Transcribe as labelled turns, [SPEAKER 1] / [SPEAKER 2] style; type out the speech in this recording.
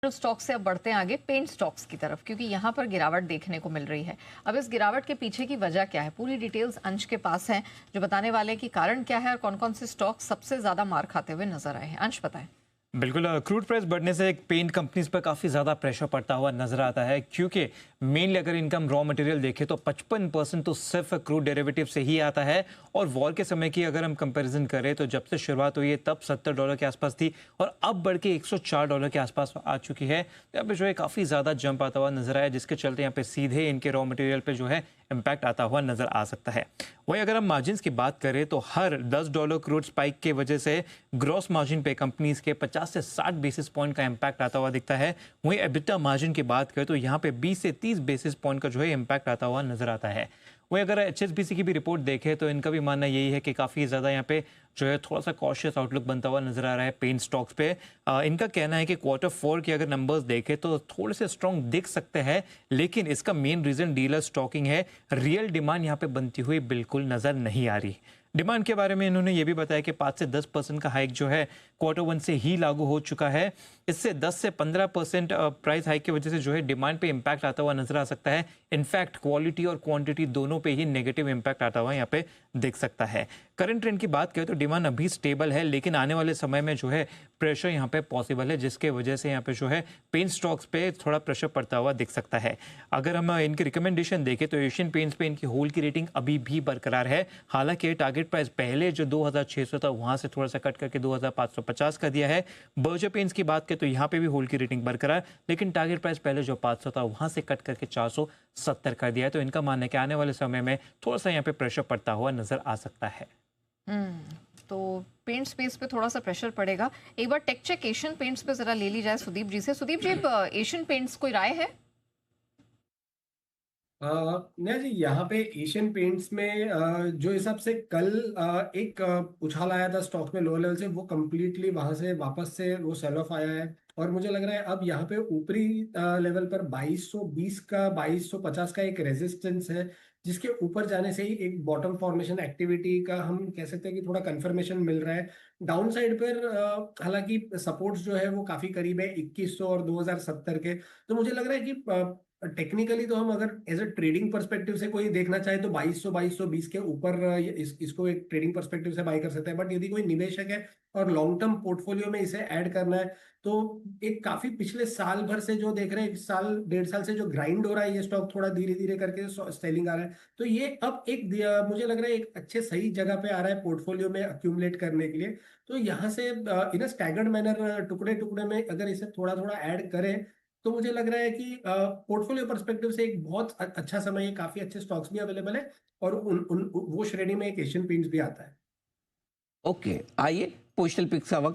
[SPEAKER 1] Stock से अब बढ़ते हैं आगे पेंट स्टॉक्स की तरफ, क्योंकि यहाँ पर गिरावट देखने को मिल रही है। अब इस गिरावट के पीछे की वजह क्या है, पूरी डिटेल्स अंश के पास हैं, जो बताने वाले कि कारण क्या है और कौन कौन से स्टॉक सबसे ज्यादा मार खाते हुए नजर आए हैं। अंश बताएं।
[SPEAKER 2] बिल्कुल, क्रूड प्राइस बढ़ने से एक पेंट कंपनीज पर काफ़ी ज़्यादा प्रेशर पड़ता हुआ नजर आता है, क्योंकि मेनली अगर इनकम रॉ मटेरियल देखें तो 55% तो सिर्फ क्रूड डेरिवेटिव से ही आता है। और वॉर के समय की अगर हम कंपैरिजन करें तो जब से शुरुआत हुई है तब $70 के आसपास थी और अब बढ़ के $104 के आसपास आ चुकी है। तो यहाँ पे जो है काफ़ी ज़्यादा जंप आता हुआ नजर आया, जिसके चलते यहाँ पे सीधे इनके रॉ मटेरियल पे जो है इम्पैक्ट आता हुआ नजर आ सकता है। वहीं अगर हम मार्जिन की बात करें तो हर $10 क्रूड स्पाइक की वजह से ग्रॉस मार्जिन पे कंपनीज के 50 से 60 बेसिस पॉइंट का इम्पैक्ट आता हुआ दिखता है। वहीं एबिटा मार्जिन की बात करें तो यहाँ पे 20 से 30 बेसिस पॉइंट का जो है इम्पैक्ट आता हुआ नजर आता है। वहीं अगर एचएसबीसी की भी रिपोर्ट देखें तो इनका भी मानना यही है कि काफ़ी ज़्यादा यहाँ पे जो है थोड़ा सा कॉशियस आउटलुक बनता हुआ नजर आ रहा है पेंट स्टॉक्स पे। इनका कहना है कि Q4 के अगर नंबर्स देखें तो थोड़े से स्ट्रॉन्ग दिख सकते हैं, लेकिन इसका मेन रीजन डीलर स्टॉकिंग है। रियल डिमांड यहाँ पे बनती हुई बिल्कुल नजर नहीं आ रही। डिमांड के बारे में इन्होंने ये भी बताया कि 5 से 10% का हाइक जो है Q1 से ही लागू हो चुका है। इससे 10 से 15% प्राइस हाइक की वजह से जो है डिमांड पे इम्पैक्ट आता हुआ नजर आ सकता है। इनफैक्ट क्वालिटी और क्वांटिटी दोनों पे ही नेगेटिव इम्पैक्ट आता हुआ यहाँ पे दिख सकता है। करंट ट्रेंड की बात करें तो डिमांड अभी स्टेबल है, लेकिन आने वाले समय में जो है प्रेशर यहाँ पे पॉसिबल है, जिसके वजह से यहाँ पे जो है पेंट स्टॉक्स पे थोड़ा प्रेशर पड़ता हुआ दिख सकता है। अगर हम इनकी रिकमेंडेशन देखें तो एशियन पेंट्स पे इनकी होल्ड की रेटिंग अभी भी बरकरार है। हालांकि टारगेट प्राइस पहले जो 2600 था वहां से थोड़ा सा कट करके 2550 का दिया है। बर्जर पेंट्स की बात करें तो यहाँ पे भी होल्ड की रेटिंग बरकरार, लेकिन टारगेट प्राइस पहले जो 500 था वहां से कट करके 470 कर दिया है। तो इनका मानना है कि आने वाले समय में थोड़ा सा यहाँ पे प्रेशर पड़ता हुआ नजर आ सकता है।
[SPEAKER 1] तो पेंट स्पेस पे थोड़ा सा प्रेशर पड़ेगा। एक बार टेक चेक एशियन पेंट्स पे जरा ले ली जाए सुदीप जी से। सुदीप जी, एशियन पेंट्स कोई राय है?
[SPEAKER 3] नेहा जी, यहाँ पे एशियन पेंट्स में जो हिसाब से कल एक उछाल आया था स्टॉक में लोअर लेवल से, वो कंप्लीटली वहां से वापस से वो सेल ऑफ आया है। और मुझे लग रहा है अब यहाँ पे ऊपरी लेवल पर 2220 का 2250 का एक रेजिस्टेंस है, जिसके ऊपर जाने से ही एक बॉटम फॉर्मेशन एक्टिविटी का हम कह सकते हैं कि थोड़ा कंफर्मेशन मिल रहा है। डाउन साइड पर हालांकि सपोर्ट्स जो है वो काफी करीब है 2100 और 2070 के। तो मुझे लग रहा है कि टेक्निकली तो हम अगर एज अ ट्रेडिंग पर्सपेक्टिव से कोई देखना चाहे तो 2220 के ऊपर इसको एक ट्रेडिंग पर्सपेक्टिव से बाय कर सकते हैं। बट यदि कोई निवेशक है और लॉन्ग टर्म पोर्टफोलियो में इसे ऐड करना है तो एक काफी पिछले साल भर से जो देख रहे हैं, 1 साल 1.5 साल से जो ग्राइंड हो रहा है ये स्टॉक, थोड़ा धीरे धीरे करके सेलिंग आ रहा है। तो ये अब एक मुझे लग रहा है एक अच्छे सही जगह पे आ रहा है पोर्टफोलियो में अक्यूमुलेट करने के लिए। तो यहाँ से इन स्टैगर्ड मैनर टुकड़े टुकड़े में अगर इसे थोड़ा थोड़ा ऐड करें तो मुझे लग रहा है कि पोर्टफोलियो पर्सपेक्टिव से एक बहुत अच्छा समय है। काफी अच्छे स्टॉक्स भी अवेलेबल है और वो श्रेणी में एक एशियन पेंट्स भी आता है।
[SPEAKER 4] ओके, आइए पोजिशनल पिक्स का वक्त